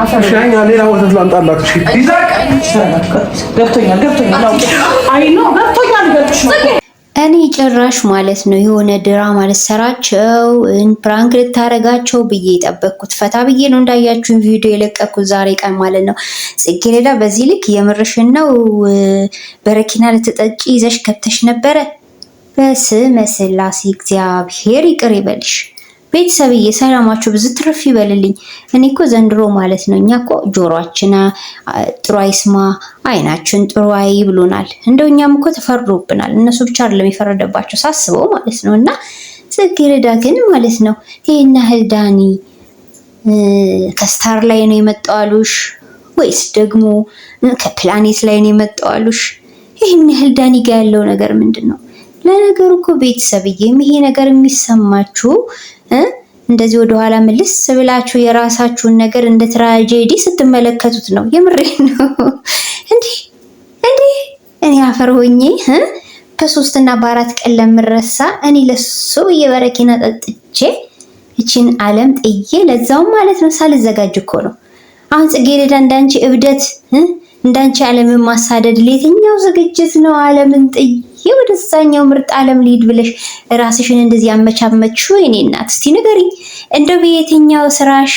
አሻኛ ሌላ ወተት ላምጣላችሁ። ገብቶኛል። አይ ነው ገብቶኛል። እኔ ጭራሽ ማለት ነው የሆነ ድራማ ልትሰራቸው ፕራንክ ልታረጋቸው ብዬ የጠበቅኩት ፈታ ብዬ ነው እንዳያችሁን ቪዲዮ የለቀኩት ዛሬ ቀን ማለት ነው። ጽጌረዳ በዚህ ልክ የምርሽን ነው በረኪና ልትጠጪ ይዘሽ ገብተሽ ነበረ? በስመ ስላሴ እግዚአብሔር ይቅር ይበልሽ። ቤተሰብዬ ሰላማችሁ ብዙ ትርፍ ይበልልኝ። እኔ እኮ ዘንድሮ ማለት ነው እኛ እኮ ጆሮአችን ጥሩ አይስማ አይናችን ጥሩ አይ ብሎናል። እንደው እኛም እኮ ተፈርዶብናል። እነሱ ብቻ አይደለም የፈረደባቸው ሳስበው ማለት ነው። እና ጽጌረዳ ግን ማለት ነው ይሄን ያህል ዳኒ ከስታር ላይ ነው የመጣው አሉሽ ወይስ ደግሞ ከፕላኔት ላይ ነው የመጣው አሉሽ? ይሄን ያህል ዳኒ ጋር ያለው ነገር ምንድነው? ለነገሩ እኮ ቤተሰብዬ ይሄ ነገር የሚሰማችሁ እንደዚህ ወደ ኋላ መልስ ብላችሁ የራሳችሁን ነገር እንደ ትራጀዲ ስትመለከቱት ነው። የምሬ ነው። እንዴ እኔ አፈር ሆኜ በ3 እና በ4 ቀን ለምረሳ እኔ ለሱ የበረኪና ጠጥቼ እቺን ዓለም ጥዬ ለዛው ማለት ነው ሳልዘጋጅ እኮ ነው። አሁን ጽጌረዳ እንዳንቺ እብደት እንዳንቺ ዓለምን ማሳደድ ለየትኛው ዝግጅት ነው? ዓለምን ጥዬ ወደዛኛው ምርጥ ዓለም ሊድ ብለሽ ራስሽን እንደዚህ ያመቻመችው የኔ እናት እስቲ ንገሪኝ። እንደው በየትኛው ስራሽ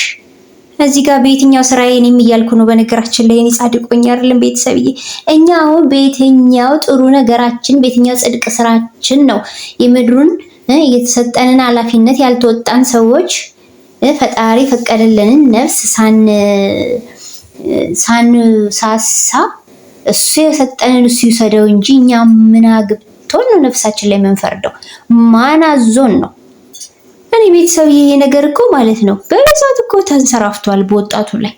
እዚህ ጋር በየትኛው ስራዬ እኔም እያልኩ ነው። በነገራችን ላይ እኔ ጻድቆኝ አይደለም ቤተሰብዬ። እኛ አሁን በየትኛው ጥሩ ነገራችን በየትኛው ጽድቅ ስራችን ነው የምድሩን የተሰጠንን ኃላፊነት ያልተወጣን ሰዎች ፈጣሪ ፈቀደልንን ነፍስ ሳንሳሳ እሱ የሰጠንን እሱ ይሰደው እንጂ እኛ ምን አግብቶን ነው ነፍሳችን ላይ መንፈርደው? ማን አዞን ነው? እኔ ቤተሰብ ይሄ ነገር እኮ ማለት ነው በብዛት እኮ ተንሰራፍቷል በወጣቱ ላይ።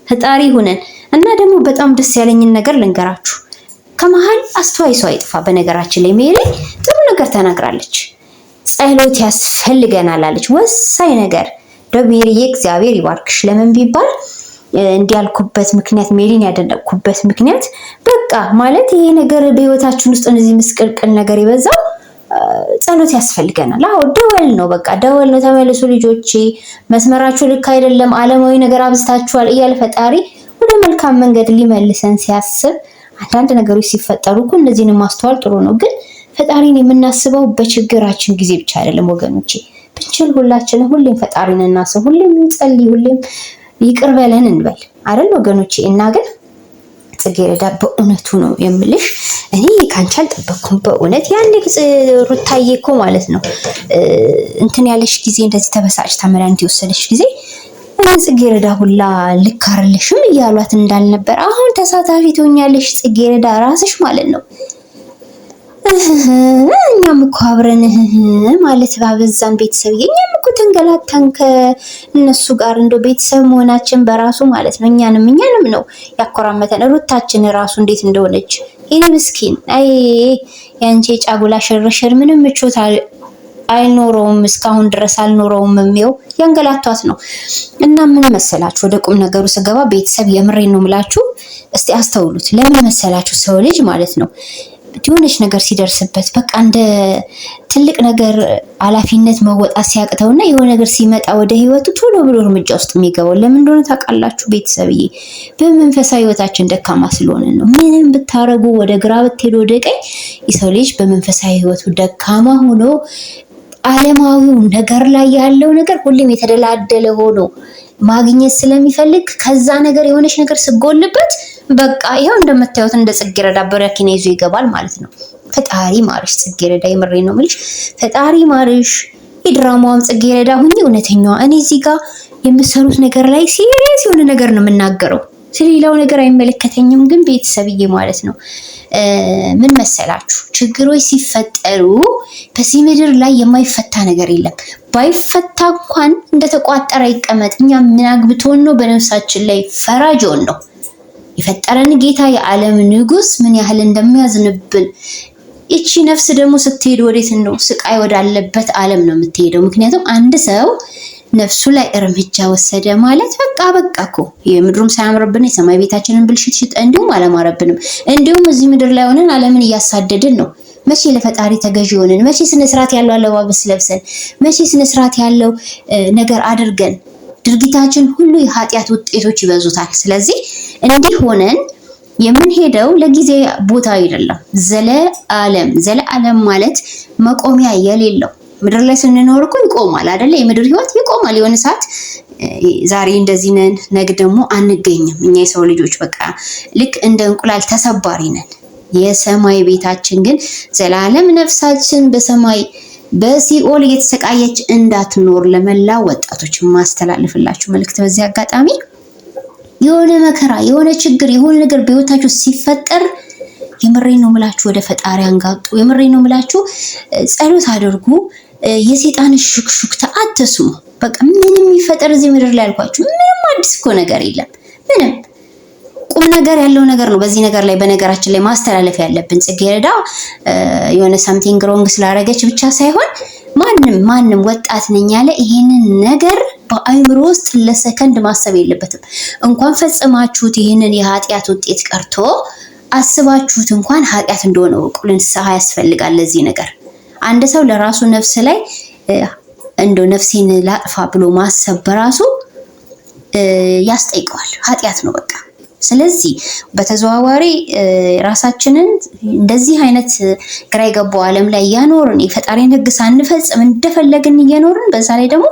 ፈጣሪ ሆነን እና ደግሞ በጣም ደስ ያለኝን ነገር ልንገራችሁ። ከመሃል አስተዋይ ሰው አይጥፋ። በነገራችን ላይ ሜሪ ጥሩ ነገር ተናግራለች። ጸሎት ያስፈልገናል አለች። ወሳኝ ነገር ሜሪዬ እግዚአብሔር ይባርክሽ። ለምን ቢባል እንዲያልኩበት ምክንያት ሜሪን ያደነቅኩበት ምክንያት በቃ ማለት ይሄ ነገር በህይወታችን ውስጥ እንደዚህ ምስቅልቅል ነገር ይበዛው ጸሎት ያስፈልገናል። አዎ ደወል ነው፣ በቃ ደወል ነው። ተመለሱ ልጆቼ፣ መስመራችሁ ልክ አይደለም፣ ዓለማዊ ነገር አብዝታችኋል እያለ ፈጣሪ ወደ መልካም መንገድ ሊመልሰን ሲያስብ አንዳንድ ነገሮች ሲፈጠሩ እኮ እነዚህን ማስተዋል ጥሩ ነው። ግን ፈጣሪን የምናስበው በችግራችን ጊዜ ብቻ አይደለም ወገኖቼ። ብንችል ሁላችንም ሁሌም ፈጣሪን እናስብ፣ ሁሌም እንጸልይ፣ ሁሌም ይቅር በለን እንበል አይደል ወገኖቼ። እና ግን ጽጌረዳ በእውነቱ ነው የምልሽ እኔ ካንቺ አልጠበቅኩም በእውነት። ያኔ ሩታዬ እኮ ማለት ነው እንትን ያለሽ ጊዜ እንደዚህ ተበሳጭታ መድኃኒት የወሰደሽ ጊዜ ጽጌረዳ ሁላ ልክ አይደለሽም እያሏት እንዳልነበር አሁን ተሳታፊ ትሆኛለሽ ጽጌረዳ ራስሽ ማለት ነው። እኛም እኮ አብረን ማለት ባበዛን ቤተሰብ እኛም እኮ ተንገላታን ከእነሱ ጋር እንደው ቤተሰብ መሆናችን በራሱ ማለት ነው እኛንም ነው ያኮራመተን። ሩታችን ራሱ እንዴት እንደሆነች ይሄ ምስኪን አይ ያንቺ ጫጉላ ሽርሽር ምንም ምቾት አይኖረውም፣ እስካሁን ድረስ አልኖረውም። የሚው ያንገላቷት ነው። እና ምን መሰላችሁ ወደ ቁም ነገሩ ስገባ ቤተሰብ የምሬን ነው ምላችሁ እስቲ አስተውሉት። ለምን መሰላችሁ ሰው ልጅ ማለት ነው የሆነች ነገር ሲደርስበት በቃ እንደ ትልቅ ነገር ኃላፊነት መወጣት ሲያቅተውና የሆነ ነገር ሲመጣ ወደ ህይወቱ ቶሎ ብሎ እርምጃ ውስጥ የሚገባው ለምን እንደሆነ ታውቃላችሁ ቤተሰብዬ? በመንፈሳዊ ህይወታችን ደካማ ስለሆነ ነው። ምንም ብታረጉ ወደ ግራ ብትሄዱ ወደ ቀኝ የሰው ልጅ በመንፈሳዊ ህይወቱ ደካማ ሆኖ ዓለማዊው ነገር ላይ ያለው ነገር ሁሌም የተደላደለ ሆኖ ማግኘት ስለሚፈልግ ከዛ ነገር የሆነች ነገር ስጎልበት በቃ ይሄው እንደምታዩት እንደ ጽጌረዳ በረኪና ይዞ ይገባል ማለት ነው። ፈጣሪ ማርሽ ጽጌረዳ፣ የምሬ ነው የምልሽ ፈጣሪ ማርሽ። የድራማውም ጽጌረዳ ሁኚ እውነተኛዋ። እኔ እዚህ ጋር የምሰሩት ነገር ላይ ሲሪየስ የሆነ ነገር ነው የምናገረው፣ ስለሌላው ነገር አይመለከተኝም። ግን ቤተሰብዬ ማለት ነው ምን መሰላችሁ ችግሮች ሲፈጠሩ በዚህ ምድር ላይ የማይፈታ ነገር የለም። ባይፈታ እንኳን እንደተቋጠረ ይቀመጥ። እኛ ምን አግብቶን ነው በነፍሳችን ላይ ፈራጆን ነው የፈጠረን ጌታ የዓለም ንጉስ ምን ያህል እንደሚያዝንብን። እቺ ነፍስ ደግሞ ስትሄድ ወዴት ነው? ስቃይ ወዳለበት ዓለም ነው የምትሄደው። ምክንያቱም አንድ ሰው ነፍሱ ላይ እርምጃ ወሰደ ማለት በቃ እኮ የምድሩም ሳያምርብን የሰማይ ቤታችንን ብልሽት እንዲሁም አላማረብንም። እንዲሁም እዚህ ምድር ላይ ሆነን ዓለምን እያሳደድን ነው። መቼ ለፈጣሪ ተገዢ ሆነን፣ መቼ ስነ ስርዓት ያለው አለባበስ ለብሰን፣ መቼ ስነ ስርዓት ያለው ነገር አድርገን ድርጊታችን ሁሉ የኃጢአት ውጤቶች ይበዙታል። ስለዚህ እንዲህ ሆነን የምንሄደው ለጊዜ ቦታ አይደለም፣ ዘለዓለም ማለት መቆሚያ የሌለው ምድር ላይ ስንኖር እኮ ይቆማል አይደለ? የምድር ህይወት ይቆማል። የሆነ ሰዓት ዛሬ እንደዚህ ነን፣ ነገ ደግሞ አንገኝም። እኛ የሰው ልጆች በቃ ልክ እንደ እንቁላል ተሰባሪ ነን። የሰማይ ቤታችን ግን ዘላለም ነፍሳችን በሰማይ በሲኦል እየተሰቃየች እንዳትኖር ለመላ ወጣቶች ማስተላለፍላችሁ መልእክት በዚህ አጋጣሚ የሆነ መከራ፣ የሆነ ችግር፣ የሆነ ነገር በህይወታችሁ ሲፈጠር የምሬን ነው ምላችሁ ወደ ፈጣሪ አንጋጡ። የምሬን ነው ምላችሁ ጸሎት አድርጉ። የሰይጣን ሹክሹክታ አትስሙ። በቃ ምንም ይፈጠር እዚህ ምድር ላይ አልኳችሁ ምንም አዲስ እኮ ነገር የለም። ምንም ቁም ነገር ያለው ነገር ነው። በዚህ ነገር ላይ በነገራችን ላይ ማስተላለፍ ያለብን ጽጌረዳ የሆነ ሳምቲንግ ሮንግ ስላደረገች ብቻ ሳይሆን ማንም ወጣት ነኝ ያለ ይሄንን ነገር በአይምሮ ውስጥ ለሰከንድ ማሰብ የለበትም። እንኳን ፈጽማችሁት ይሄንን የኃጢአት ውጤት ቀርቶ አስባችሁት እንኳን ኃጢአት እንደሆነ ወቁ። ንስሐ ያስፈልጋል ለዚህ ነገር። አንድ ሰው ለራሱ ነፍስ ላይ እንደው ነፍሴን ላጥፋ ብሎ ማሰብ በራሱ ያስጠይቀዋል፣ ኃጢአት ነው በቃ። ስለዚህ በተዘዋዋሪ ራሳችንን እንደዚህ አይነት ግራ የገባው ዓለም ላይ እያኖርን የፈጣሪን ሕግ ሳንፈጽም እንደፈለግን እየኖርን በዛ ላይ ደግሞ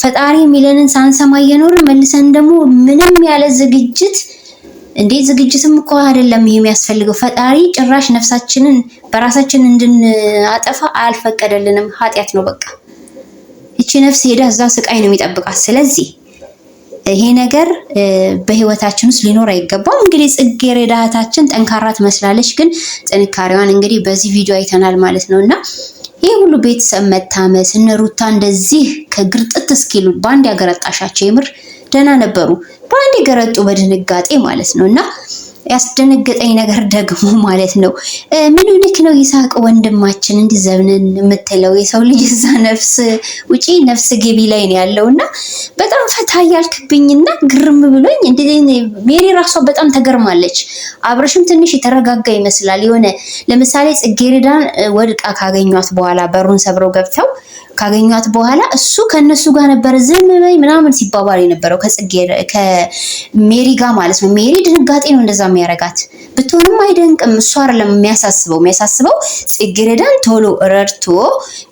ፈጣሪ የሚለንን ሳንሰማ እየኖርን መልሰን ደግሞ ምንም ያለ ዝግጅት ዝግጅትም እኮ አይደለም የሚያስፈልገው። ፈጣሪ ጭራሽ ነፍሳችንን በራሳችን እንድናጠፋ አልፈቀደልንም። ኃጢአት ነው በቃ። እቺ ነፍስ ሄዳ እዛ ስቃይ ነው የሚጠብቃት። ስለዚህ ይሄ ነገር በህይወታችን ውስጥ ሊኖር አይገባም። እንግዲህ ጽጌረዳ እህታችን ጠንካራ ትመስላለች፣ ግን ጥንካሬዋን እንግዲህ በዚህ ቪዲዮ አይተናል ማለት ነውና ይሄ ሁሉ ቤተሰብ መታመስ እነ ሩታ እንደዚህ ከግርጥት እስኪሉ ባንድ ያገረጣሻቸው የምር ደህና ነበሩ። ባንድ የገረጡ በድንጋጤ ማለት ነውና ያስደነገጠኝ ነገር ደግሞ ማለት ነው ምን ልክ ነው ይሳቅ ወንድማችን እንዲዘብነን የምትለው የሰው ልጅ እዛ ነፍስ ውጪ ነፍስ ገቢ ላይ ነው ያለውና በጣም ፈታ ያልክብኝና ግርም ብሎኝ ሜሪ ራሷ በጣም ተገርማለች። አብረሽም ትንሽ የተረጋጋ ይመስላል። የሆነ ለምሳሌ ጽጌረዳን ወድቃ ካገኟት በኋላ በሩን ሰብረው ገብተው ካገኟት በኋላ እሱ ከነሱ ጋር ነበር ዝም በይ ምናምን ሲባባል የነበረው ከሜሪ ጋር ማለት ነው። ሜሪ ድንጋጤ ነው እንደዛ የሚያረጋት ብትሆንም አይደንቅም። እሱ አይደለም የሚያሳስበው ጽጌረዳን ቶሎ ረድቶ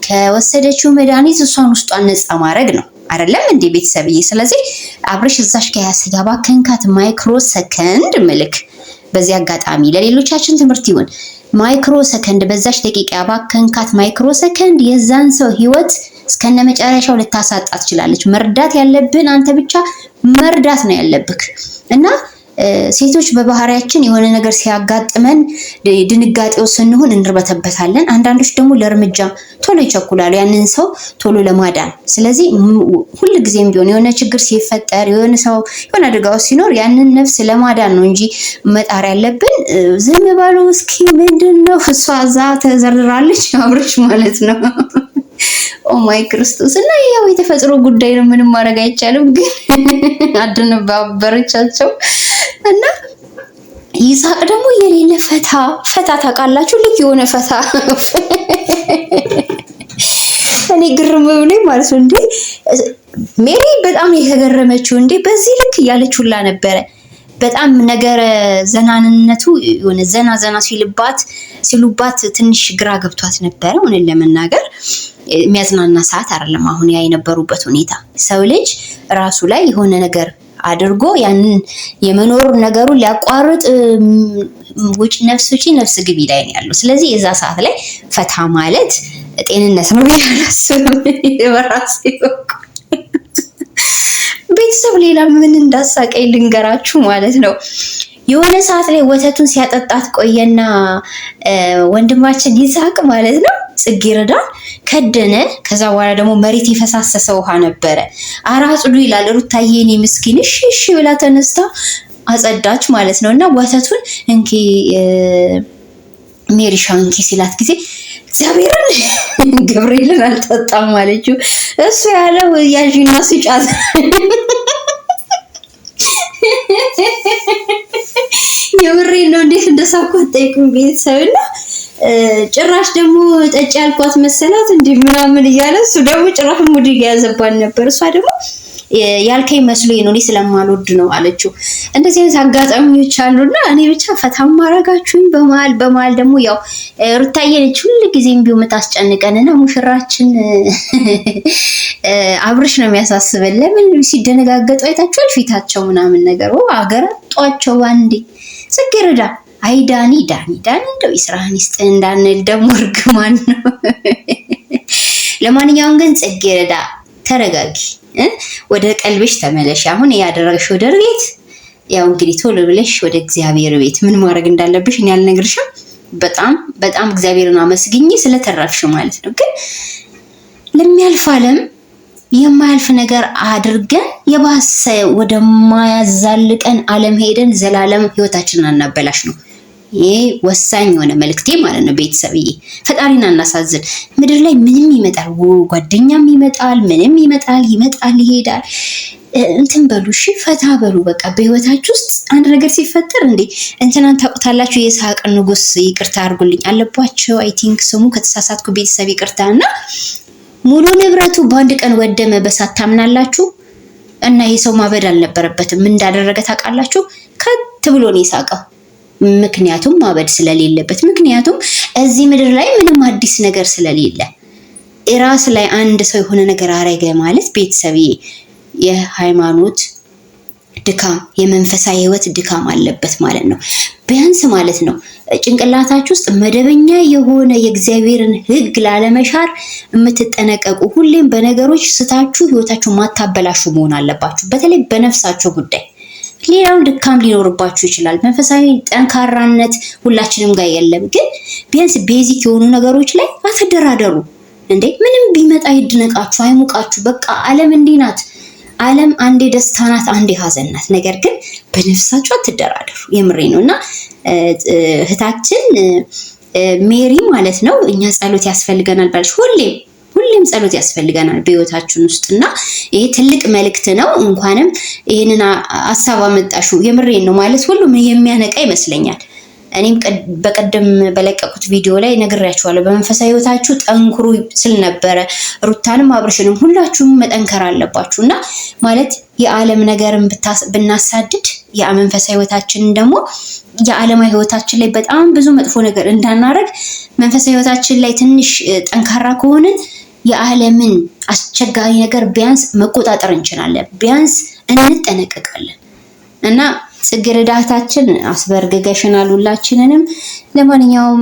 ከወሰደችው መድኃኒት እሷን ውስጧን ነፃ ማድረግ ነው አይደለም እንዴ ቤተሰብዬ? ስለዚህ አብረሽ እዛሽ ያባከንካት ማይክሮ ሰከንድ ምልክ በዚህ አጋጣሚ ለሌሎቻችን ትምህርት ይሁን። ማይክሮ ሰከንድ በዛሽ ደቂቃ ያባከንካት ማይክሮ ሰከንድ የዛን ሰው ህይወት እስከነ መጨረሻው ልታሳጣ ትችላለች። መርዳት ያለብን አንተ ብቻ መርዳት ነው ያለብክ እና ሴቶች በባህሪያችን የሆነ ነገር ሲያጋጥመን ድንጋጤው ስንሆን እንርበተበታለን። አንዳንዶች ደግሞ ለእርምጃ ቶሎ ይቸኩላሉ ያንን ሰው ቶሎ ለማዳን። ስለዚህ ሁሉ ጊዜም ቢሆን የሆነ ችግር ሲፈጠር የሆነ ሰው የሆነ አደጋው ሲኖር ያንን ነፍስ ለማዳን ነው እንጂ መጣር ያለብን ዝም ባሉ እስኪ ምንድነው እሷ እዛ ተዘርራለች አብረሽ ማለት ነው። ኦ ማይ ክርስቶስ እና ያው የተፈጥሮ ጉዳይ ነው፣ ምንም ማድረግ አይቻልም። ግን አድነባበረቻቸው እና ይሳቅ ደግሞ የሌለ ፈታ ታውቃላችሁ፣ ልክ የሆነ ፈታ እኔ ግርም ብሎኝ ማለት ነው። እንዴ ሜሪ በጣም የተገረመችው እንዴ በዚህ ልክ እያለች ሁላ ነበረ። በጣም ነገር ዘናንነቱ የሆነ ዘና ሲሉባት ትንሽ ግራ ገብቷት ነበረ። ሆነን ለመናገር የሚያዝናና ሰዓት አይደለም አሁን ያ የነበሩበት ሁኔታ። ሰው ልጅ ራሱ ላይ የሆነ ነገር አድርጎ ያንን የመኖር ነገሩን ሊያቋርጥ ነፍስ ውጪ ነፍስ ግቢ ላይ ነው ያለው። ስለዚህ የዛ ሰዓት ላይ ፈታ ማለት ጤንነት ነው ያላስብም በራሴ በኩል። ቤተሰብ ሌላ ምን እንዳሳቀኝ ልንገራችሁ ማለት ነው። የሆነ ሰዓት ላይ ወተቱን ሲያጠጣት ቆየና ወንድማችን ይሳቅ ማለት ነው ጽጌረዳን ከደነ። ከዛ በኋላ ደግሞ መሬት የፈሳሰሰ ውሃ ነበረ። አራጽዱ ይላል ሩታዬ የኔ ምስኪን እሺ ብላ ተነስታ አጸዳች ማለት ነው። እና ወተቱን እንኪ ሜሪሻ እንኪ ሲላት ጊዜ እግዚአብሔርን ገብርኤልን አልጠጣም አለችው። እሱ ያለው ያዥና ስጫት የምሬን ነው። እንዴት እንደሳኳት ጠይቁኝ ቤተሰብና ጭራሽ ደግሞ ጠጪ ያልኳት መሰላት እንዴ ምናምን እያለ እሱ ደግሞ ጭራሽ ሙድ ያዘባን ነበር። እሷ ደግሞ ያልከኝ መስሎኝ ነው እኔ ስለማልወድ ነው አለችው። እንደዚህ አይነት አጋጣሚዎች አሉና እኔ ብቻ ፈታም ማረጋችሁኝ። በመሀል ደግሞ ያው ሩታዬ ነች ሁሉ ጊዜም ቢው የምታስጨንቀንና ሙሽራችን አብርሽ ነው የሚያሳስበን። ለምን ሲደነጋገጡ አይታችኋል? ፊታቸው ምናምን ነገር አገራጧቸው አንዴ ጽጌረዳ አይ ዳኒ እንደው ይስራህን ይስጥ እንዳንል ደግሞ እርግማን ነው። ለማንኛውም ግን ጽጌረዳ ተረጋጊ፣ ወደ ቀልብሽ ተመለሽ። አሁን ያደረግሽው ድርጊት ያው እንግዲህ ቶሎ ብለሽ ወደ እግዚአብሔር ቤት ምን ማድረግ እንዳለብሽ እኔ አልነግርሽም። በጣም እግዚአብሔርን አመስግኝ ስለተረፍሽ ማለት ነው። ግን ለሚያልፍ ዓለም የማያልፍ ነገር አድርገን የባሰ ወደማያዛልቀን ዓለም ሄደን ዘላለም ህይወታችንን አናበላሽ ነው። ይሄ ወሳኝ የሆነ መልእክቴ ማለት ነው። ቤተሰብዬ ፈጣሪን አናሳዝን። ምድር ላይ ምንም ይመጣል፣ ጓደኛም ይመጣል፣ ምንም ይመጣል ይሄዳል። እንትን በሉ እሺ፣ ፈታ በሉ በቃ። በህይወታችሁ ውስጥ አንድ ነገር ሲፈጠር እንዴ እንትናን ታውቁታላችሁ፣ የይስሐቅ ንጉስ ይቅርታ አድርጉልኝ አለባቸው። አይ ቲንክ ስሙ ከተሳሳትኩ ቤተሰብ ይቅርታና ሙሉ ንብረቱ በአንድ ቀን ወደመ በሳት ታምናላችሁ? እና ይሄ ሰው ማበድ አልነበረበትም። ምን እንዳደረገ ታውቃላችሁ? ከት ብሎ ነው የሳቀው። ምክንያቱም ማበድ ስለሌለበት፣ ምክንያቱም እዚህ ምድር ላይ ምንም አዲስ ነገር ስለሌለ ራስ ላይ አንድ ሰው የሆነ ነገር አረገ ማለት ቤተሰብዬ የሃይማኖት ድካም የመንፈሳዊ ህይወት ድካም አለበት ማለት ነው። ቢያንስ ማለት ነው ጭንቅላታችሁ ውስጥ መደበኛ የሆነ የእግዚአብሔርን ህግ ላለመሻር የምትጠነቀቁ፣ ሁሌም በነገሮች ስታችሁ ህይወታችሁ ማታበላሹ መሆን አለባችሁ። በተለይ በነፍሳችሁ ጉዳይ። ሌላው ድካም ሊኖርባችሁ ይችላል። መንፈሳዊ ጠንካራነት ሁላችንም ጋር የለም። ግን ቢያንስ ቤዚክ የሆኑ ነገሮች ላይ አትደራደሩ እንዴ። ምንም ቢመጣ ይድነቃችሁ አይሙቃችሁ። በቃ ዓለም እንዲህ ናት። ዓለም አንዴ ደስታ ናት፣ አንዴ ሀዘን ናት። ነገር ግን በነፍሳችሁ አትደራደሩ። የምሬ ነው። እና እህታችን ሜሪ ማለት ነው እኛ ጸሎት ያስፈልገናል ባልሽ ሁሌም ጸሎት ያስፈልገናል በህይወታችን ውስጥ እና ይሄ ትልቅ መልእክት ነው። እንኳንም ይሄንን ሐሳብ አመጣሹ። የምሬን ነው ማለት ሁሉም የሚያነቃ ይመስለኛል። እኔም በቀደም በለቀቁት ቪዲዮ ላይ ነግሬያችኋለሁ። በመንፈሳዊ ህይወታችሁ ጠንክሩ ስል ነበረ። ሩታንም አብርሽንም ሁላችሁም መጠንከር አለባችሁ እና ማለት የዓለም ነገርን ብናሳድድ የመንፈሳዊ ህይወታችንን ደግሞ የዓለማዊ ህይወታችን ላይ በጣም ብዙ መጥፎ ነገር እንዳናረግ መንፈሳዊ ህይወታችን ላይ ትንሽ ጠንካራ ከሆንን የዓለምን አስቸጋሪ ነገር ቢያንስ መቆጣጠር እንችላለን፣ ቢያንስ እንጠነቀቃለን እና ጽጌረዳታችን አስበርግገሽናል ሁላችንንም። ለማንኛውም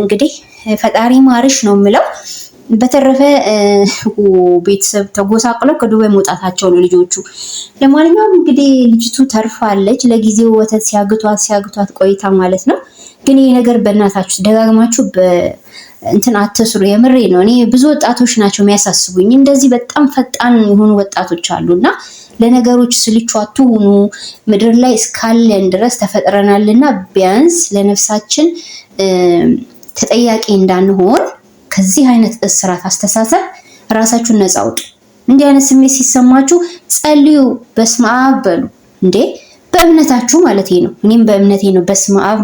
እንግዲህ ፈጣሪ ማርሽ ነው የምለው። በተረፈ ቤተሰብ ተጎሳቅለው ከዱባይ መውጣታቸው ነው ልጆቹ። ለማንኛውም እንግዲህ ልጅቱ ተርፋለች። ለጊዜው ወተት ሲያግቷት ቆይታ ማለት ነው። ግን ይሄ ነገር በእናታችሁ ደጋግማችሁ እንትን አትስሩ። የምሬ ነው። እኔ ብዙ ወጣቶች ናቸው የሚያሳስቡኝ። እንደዚህ በጣም ፈጣን የሆኑ ወጣቶች አሉና ለነገሮች ስልቹ አትሁኑ። ምድር ላይ እስካለን ድረስ ተፈጥረናልና ቢያንስ ለነፍሳችን ተጠያቂ እንዳንሆን ከዚህ አይነት እስራት አስተሳሰብ ራሳችሁን ነፃ አውጡ። እንዲህ አይነት ስሜት ሲሰማችሁ ጸልዩ፣ በስመ አብ በሉ። እንዴ በእምነታችሁ ማለት ነው። እኔም በእምነቴ ነው በስመ አብ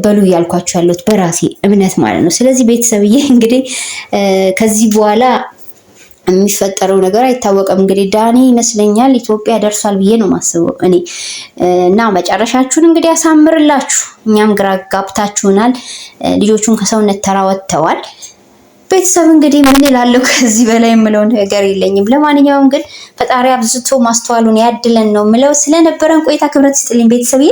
በሉ እያልኳችሁ ያለሁት በራሴ እምነት ማለት ነው። ስለዚህ ቤተሰብዬ እንግዲህ ከዚህ በኋላ የሚፈጠረው ነገር አይታወቅም። እንግዲህ ዳኒ ይመስለኛል ኢትዮጵያ ደርሷል ብዬ ነው ማስበው እኔ እና መጨረሻችሁን እንግዲህ ያሳምርላችሁ። እኛም ግራ ጋብታችሁናል። ልጆቹን ከሰውነት ተራ ወጥተዋል። ቤተሰብ እንግዲህ ምን እላለሁ? ከዚህ በላይ የምለው ነገር የለኝም። ለማንኛውም ግን ፈጣሪ አብዝቶ ማስተዋሉን ያድለን ነው የምለው። ስለነበረን ቆይታ ክብረት ይስጥልኝ ቤተሰብዬ።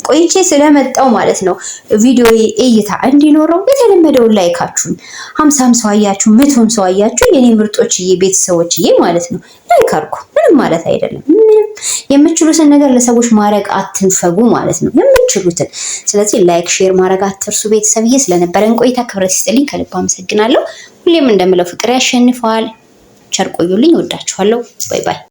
ቆይቼ ስለመጣው ማለት ነው ቪዲዮ እይታ እንዲኖረው የተለመደውን ላይካችሁን 50 ሰው አያችሁ 100 ሰው አያችሁ የኔ ምርጦችዬ ቤተሰቦችዬ ማለት ነው ላይክ አድርጉ። ምንም ማለት አይደለም። ምንም የምትችሉትን ነገር ለሰዎች ማድረግ አትንፈጉ ማለት ነው የምትችሉትን። ስለዚህ ላይክ ሼር ማድረግ አትርሱ ቤተሰብዬ። ስለነበረን ቆይታ ክብረት ይስጥልኝ። ከልብ አመሰግናለሁ። ሁሌም እንደምለው ፍቅር ያሸንፋል። ቸር ቆዩልኝ። ወዳችኋለሁ። ባይ ባይ።